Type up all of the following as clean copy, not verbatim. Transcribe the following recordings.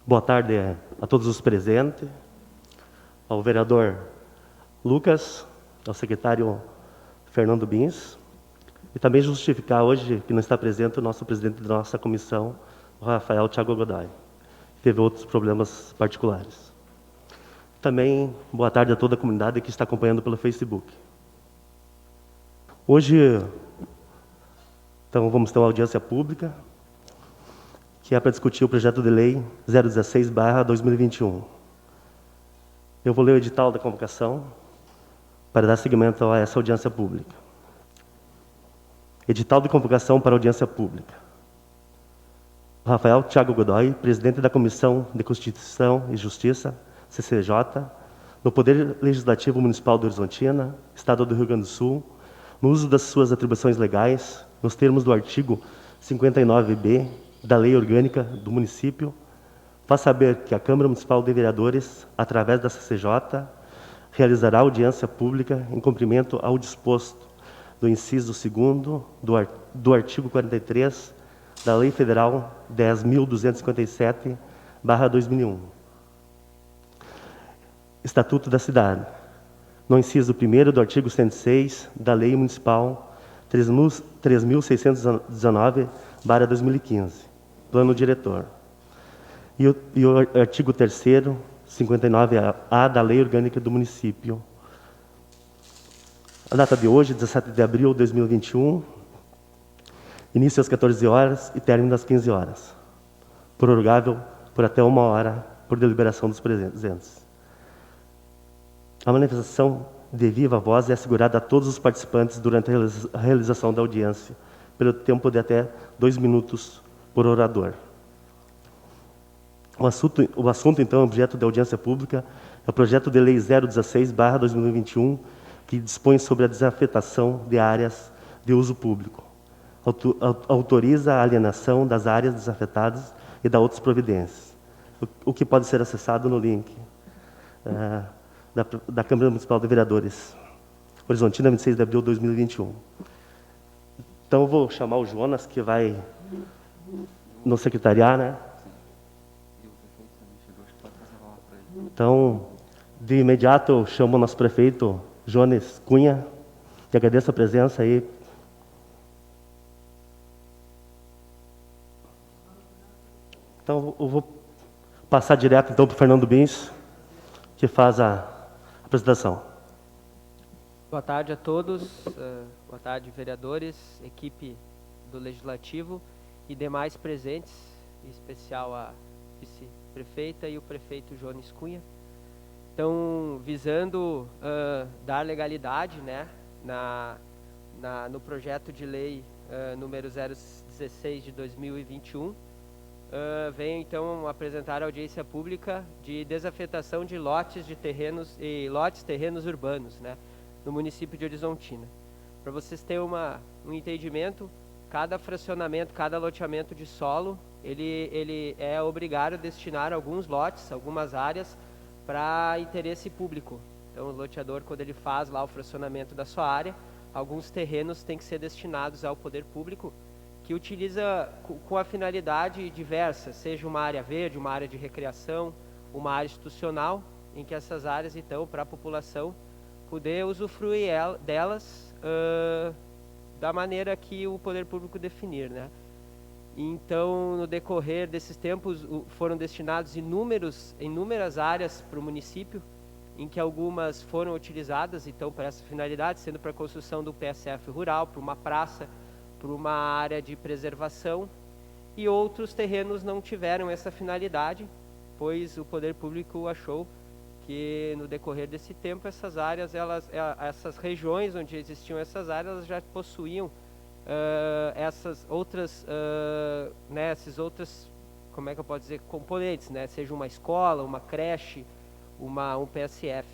Boa tarde a todos os presentes, ao vereador Lucas, ao secretário Fernando Bins, e também justificar hoje que não está presente o nosso presidente da nossa comissão, o Rafael Thiago Godoy, que teve outros problemas particulares. Também boa tarde a toda a comunidade que está acompanhando pelo Facebook. Hoje, então, vamos ter uma audiência pública, que é para discutir o projeto de lei 016/2021. Eu vou ler o edital da convocação para dar seguimento a essa audiência pública. Edital de convocação para audiência pública. Rafael Thiago Godoy, presidente da Comissão de Constituição e Justiça, CCJ, no Poder Legislativo Municipal de Horizontina, Estado do Rio Grande do Sul, no uso das suas atribuições legais, nos termos do artigo 59b da Lei Orgânica do Município, faz saber que a Câmara Municipal de Vereadores, através da CCJ, realizará audiência pública em cumprimento ao disposto do inciso 2º do artigo 43 da Lei Federal 10.257/2001. Estatuto da Cidade. No inciso 1º do artigo 106 da Lei Municipal 3.619/2015. Plano Diretor. E o artigo 3º, 59A da Lei Orgânica do Município. A data de hoje, 17 de abril de 2021, início às 14 horas e término às 15 horas. Prorrogável por até 1 hora por deliberação dos presentes. A manifestação de viva voz é assegurada a todos os participantes durante a realização da audiência, pelo tempo de até 2 minutos por orador. O assunto, então, objeto da audiência pública é o projeto de lei 016/2021, que dispõe sobre a desafetação de áreas de uso público. Autoriza a alienação das áreas desafetadas e dá outras providências, o que pode ser acessado no link da Câmara Municipal de Vereadores, Horizontina, 26 de abril de 2021. Então, eu vou chamar o Jonas, que vai nos secretariar, né? Então, de imediato, eu chamo o nosso prefeito, Jones Cunha, e agradeço a presença aí. Então, eu vou passar direto, então, para o Fernando Bins, que faz a apresentação. Boa tarde a todos, boa tarde, vereadores, equipe do Legislativo e demais presentes, em especial a vice-prefeita e o prefeito Jones Cunha. Então, visando dar legalidade, né, no projeto de lei número 016 de 2021, venho então apresentar a audiência pública de desafetação de lotes de terrenos e terrenos urbanos, né, no município de Horizontina. Para vocês terem um entendimento, cada fracionamento, cada loteamento de solo, ele é obrigado a destinar alguns lotes, algumas áreas, para interesse público. Então, o loteador, quando ele faz lá o fracionamento da sua área, alguns terrenos têm que ser destinados ao poder público, que utiliza com a finalidade diversa, seja uma área verde, uma área de recreação, uma área institucional, em que essas áreas, então, para a população poder usufruir delas da maneira que o poder público definir, né? Então, no decorrer desses tempos, foram destinados inúmeras áreas para o município, em que algumas foram utilizadas, então, para essa finalidade, sendo para a construção do PSF rural, para uma praça, para uma área de preservação, e outros terrenos não tiveram essa finalidade, pois o poder público achou que no decorrer desse tempo essas áreas, essas regiões onde existiam essas áreas, elas já possuíam essas outras, né, esses outros, como é que eu posso dizer, componentes, né, seja uma escola, uma creche, um PSF.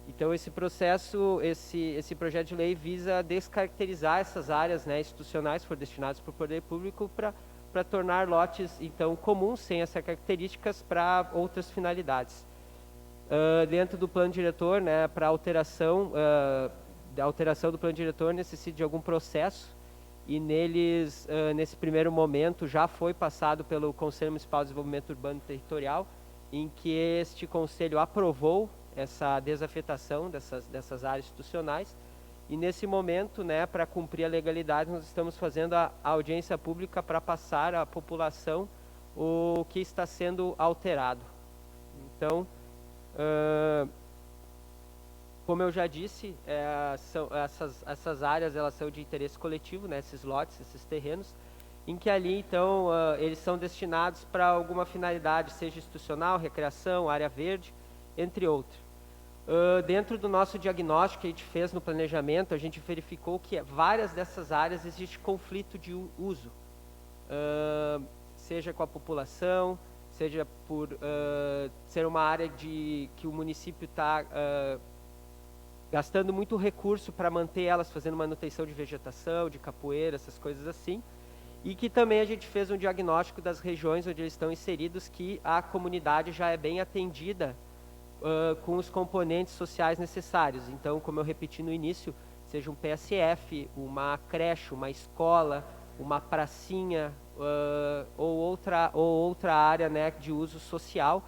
Então esse processo, esse projeto de lei visa descaracterizar essas áreas, né, institucionais que foram destinadas para o poder público para tornar lotes então comuns, sem essas características, para outras finalidades. Dentro do plano diretor, né, para alteração, da alteração do plano diretor necessita de algum processo, e neles, nesse primeiro momento, já foi passado pelo Conselho Municipal de Desenvolvimento Urbano e Territorial, em que este conselho aprovou essa desafetação dessas áreas institucionais, e nesse momento, né, para cumprir a legalidade, nós estamos fazendo a audiência pública para passar à população o que está sendo alterado. Então, como eu já disse, essas áreas elas são de interesse coletivo, né, esses lotes, esses terrenos, em que ali, então, eles são destinados para alguma finalidade, seja institucional, recreação, área verde, entre outros. Dentro do nosso diagnóstico que a gente fez no planejamento, a gente verificou que várias dessas áreas existe conflito de uso, seja com a população, seja por ser uma área que o município está gastando muito recurso para manter elas, fazendo manutenção de vegetação, de capoeira, essas coisas assim, e que também a gente fez um diagnóstico das regiões onde eles estão inseridos, que a comunidade já é bem atendida com os componentes sociais necessários. Então, como eu repeti no início, seja um PSF, uma creche, uma escola, uma pracinha ou outra área, né, de uso social,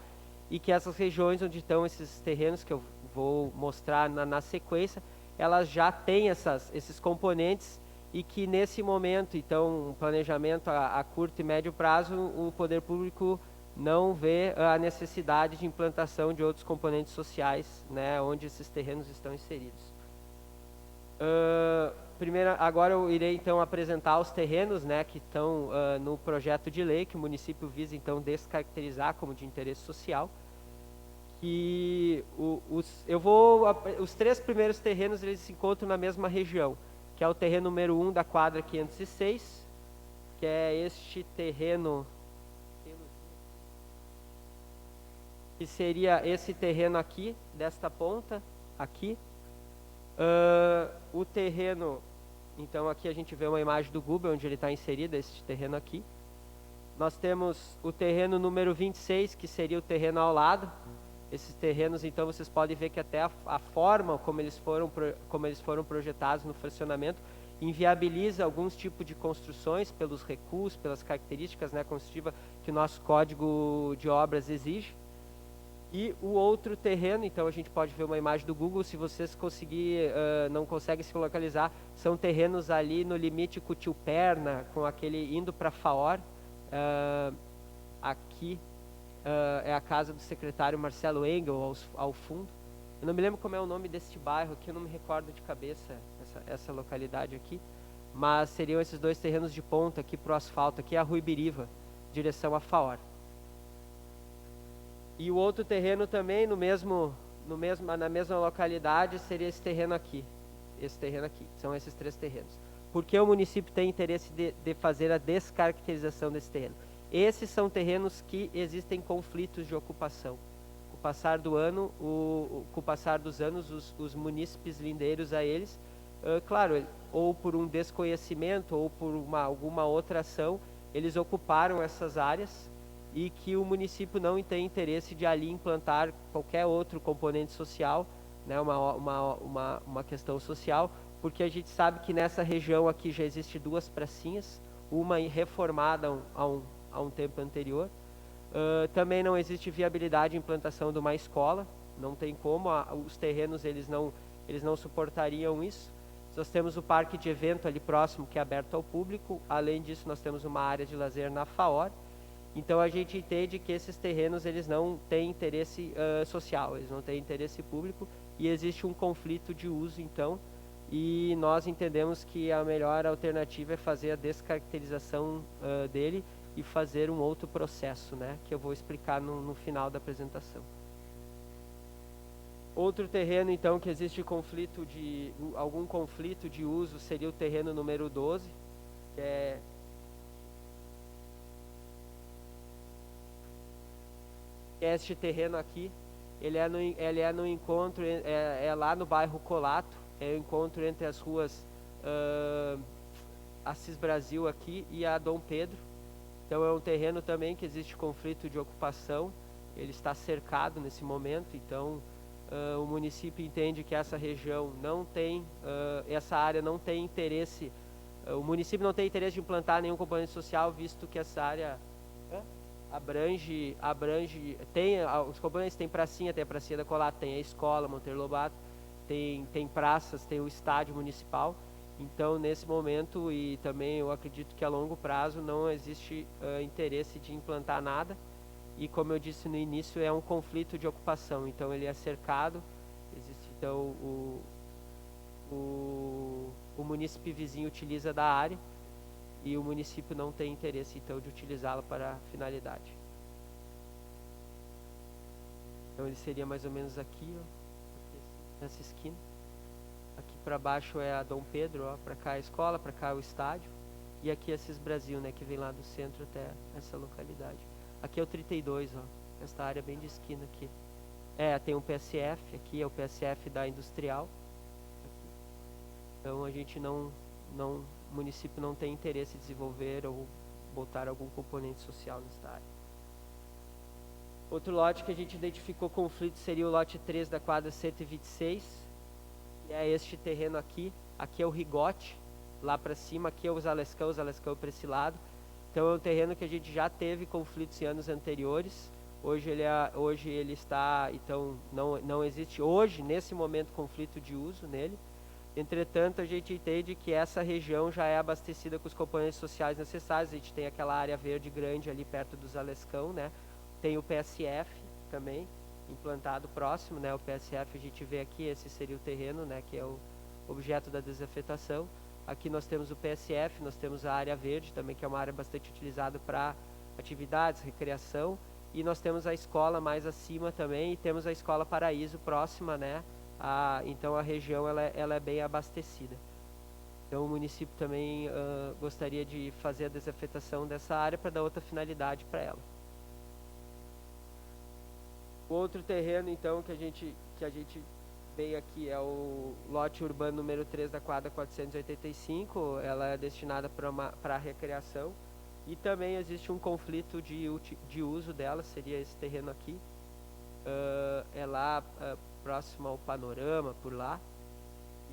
e que essas regiões onde estão esses terrenos que eu vou mostrar na sequência, elas já têm esses componentes, e que nesse momento, então, um planejamento a curto e médio prazo, o poder público não vê a necessidade de implantação de outros componentes sociais, né, onde esses terrenos estão inseridos. Agora eu irei então apresentar os terrenos, né, que estão no projeto de lei, que o município visa então descaracterizar como de interesse social. E os 3 primeiros terrenos eles se encontram na mesma região, que é o terreno número 1 da quadra 506, que é este terreno, que seria esse terreno aqui, desta ponta, aqui. O terreno, então aqui a gente vê uma imagem do Google, onde ele está inserido, esse terreno aqui. Nós temos o terreno número 26, que seria o terreno ao lado. Esses terrenos, então, vocês podem ver que até a forma como eles foram projetados no fracionamento inviabiliza alguns tipos de construções pelos recuos, pelas características, né, construtivas que o nosso Código de Obras exige. E o outro terreno, então a gente pode ver uma imagem do Google, se vocês não conseguem se localizar, são terrenos ali no limite com o Tio Perna, com aquele indo para Faor. Aqui é a casa do secretário Marcelo Engel, ao fundo. Eu não me lembro como é o nome deste bairro aqui, eu não me recordo de cabeça essa localidade aqui, mas seriam esses 2 terrenos de ponta aqui para o asfalto, aqui é a Rua Ibiriva, direção a Faor. E o outro terreno também na mesma localidade seria esse terreno aqui. São esses 3 terrenos. Por que o município tem interesse de fazer a descaracterização desse terreno? Esses são terrenos que existem conflitos de ocupação. Com o passar dos anos, os munícipes lindeiros a eles, claro, ou por um desconhecimento ou por alguma outra ação, eles ocuparam essas áreas, e que o município não tem interesse de ali implantar qualquer outro componente social, né, uma questão social, porque a gente sabe que nessa região aqui já existe 2 pracinhas, uma reformada há um tempo anterior. Também não existe viabilidade de implantação de uma escola, não tem como, os terrenos eles não suportariam isso. Nós temos o parque de evento ali próximo, que é aberto ao público. Além disso, nós temos uma área de lazer na Faor. Então a gente entende que esses terrenos eles não têm interesse social, eles não têm interesse público, e existe um conflito de uso, então, e nós entendemos que a melhor alternativa é fazer a descaracterização dele e fazer um outro processo, né, que eu vou explicar no final da apresentação. Outro terreno, então, que existe algum conflito de uso seria o terreno número 12, que é este terreno aqui. Ele é no encontro, é lá no bairro Colato, é o encontro entre as ruas Assis Brasil aqui e a Dom Pedro. Então é um terreno também que existe conflito de ocupação, ele está cercado nesse momento, então o município entende que essa região não tem, essa área não tem interesse o município não tem interesse de implantar nenhum componente social, visto que essa área abrange, os componentes, tem a pracinha da Colata, tem a escola Monteiro Lobato, tem praças, tem o estádio municipal. Então, nesse momento, e também eu acredito que a longo prazo, não existe interesse de implantar nada. E como eu disse no início, é um conflito de ocupação. Então, ele é cercado, existe então o município vizinho utiliza da área e o município não tem interesse então de utilizá-la para finalidade. Então ele seria mais ou menos aqui, ó, nessa esquina. Aqui para baixo é a Dom Pedro, ó, para cá a escola, para cá o estádio. E aqui é Cis Brasil, né, que vem lá do centro até essa localidade. Aqui é o 32, ó, esta área bem de esquina aqui. Tem um PSF, aqui é o PSF da Industrial. Então a gente o município não tem interesse em desenvolver ou botar algum componente social nesta área. Outro lote que a gente identificou conflito seria o lote 3 da quadra 126, que é este terreno aqui. Aqui é o Rigote, lá para cima, aqui é o Zalescão para esse lado. Então é um terreno que a gente já teve conflitos em anos anteriores. Hoje ele está, então não existe hoje, nesse momento, conflito de uso nele. Entretanto, a gente entende que essa região já é abastecida com os componentes sociais necessários. A gente tem aquela área verde grande ali perto do Zalescão, né? Tem o PSF também implantado próximo, né? O PSF a gente vê aqui, esse seria o terreno, né? Que é o objeto da desafetação. Aqui nós temos o PSF, nós temos a área verde também, que é uma área bastante utilizada para atividades, recreação. E nós temos a escola mais acima também, e temos a Escola Paraíso próxima, né? Então a região ela é bem abastecida. Então o município também gostaria de fazer a desafetação dessa área para dar outra finalidade para ela. O outro terreno então que a gente vê aqui é o lote urbano número 3 da quadra 485, ela é destinada para recreação e também existe um conflito de uso dela, seria esse terreno aqui, é lá próximo ao Panorama, por lá,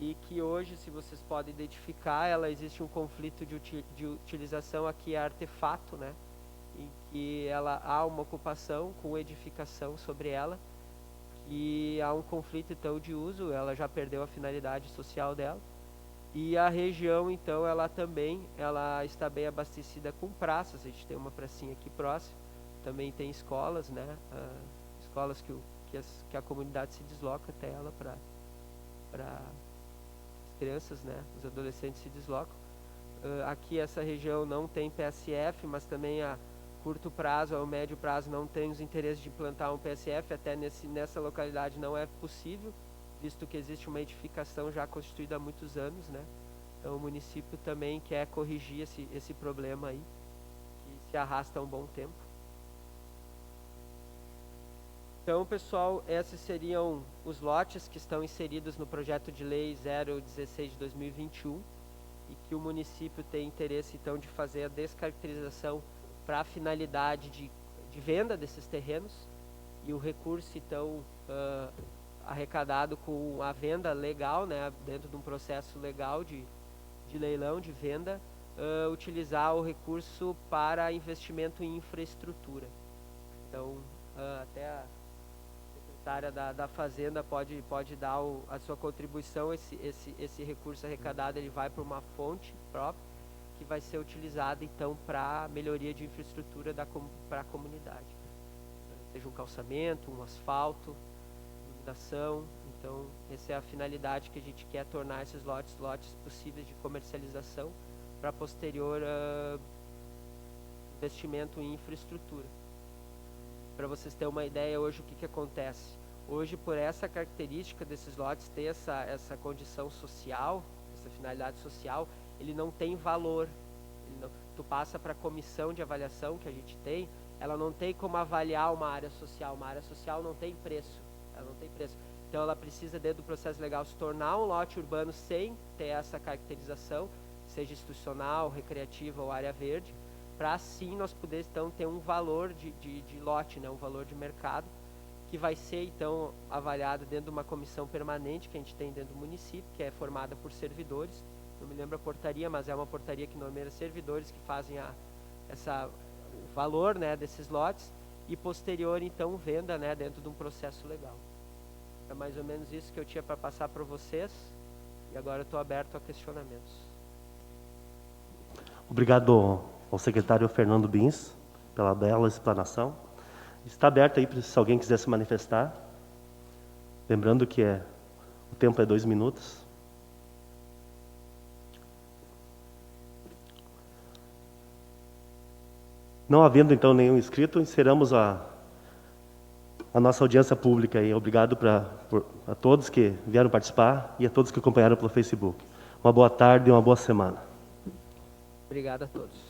e que hoje, se vocês podem identificar, ela existe um conflito de utilização aqui, é artefato, né, em que há uma ocupação com edificação sobre ela, e há um conflito então de uso, ela já perdeu a finalidade social dela, e a região então ela está bem abastecida com praças. A gente tem uma pracinha aqui próxima, também tem escolas, né, escolas que a comunidade se desloca até ela para as crianças, né, os adolescentes se deslocam. Aqui essa região não tem PSF, mas também a curto prazo, ao médio prazo não tem os interesses de implantar um PSF, até nessa localidade não é possível, visto que existe uma edificação já constituída há muitos anos, né? Então o município também quer corrigir esse problema aí, que se arrasta há um bom tempo. Então, pessoal, esses seriam os lotes que estão inseridos no projeto de lei 016 de 2021 e que o município tem interesse, então, de fazer a descaracterização para a finalidade de venda desses terrenos e o recurso, então, arrecadado com a venda legal, né, dentro de um processo legal de leilão, de venda, utilizar o recurso para investimento em infraestrutura. Então, até a secretária da Fazenda pode dar a sua contribuição. Esse recurso arrecadado ele vai para uma fonte própria que vai ser utilizada então para melhoria de infraestrutura para a comunidade, seja um calçamento, um asfalto, iluminação. Então essa é a finalidade que a gente quer tornar esses lotes possíveis de comercialização para posterior investimento em infraestrutura. Para vocês terem uma ideia, hoje o que acontece? Hoje, por essa característica desses lotes ter essa condição social, essa finalidade social, ele não tem valor. Tu passa para a comissão de avaliação que a gente tem, ela não tem como avaliar uma área social. Uma área social não tem preço, ela não tem preço. Então ela precisa, dentro do processo legal, se tornar um lote urbano sem ter essa caracterização, seja institucional, recreativa ou área verde, para assim nós podermos então ter um valor de lote, né, um valor de mercado, que vai ser então avaliado dentro de uma comissão permanente que a gente tem dentro do município, que é formada por servidores, não me lembro a portaria, mas é uma portaria que nomeia servidores que fazem o valor, né, desses lotes, e posterior, então, venda, né, dentro de um processo legal. É mais ou menos isso que eu tinha para passar para vocês, e agora eu estou aberto a questionamentos. Obrigado ao secretário Fernando Bins pela bela explanação. Está aberto aí se alguém quiser se manifestar. Lembrando que o tempo é 2 minutos. Não havendo, então, nenhum inscrito, encerramos a nossa audiência pública. E obrigado a todos que vieram participar e a todos que acompanharam pelo Facebook. Uma boa tarde e uma boa semana. Obrigado a todos.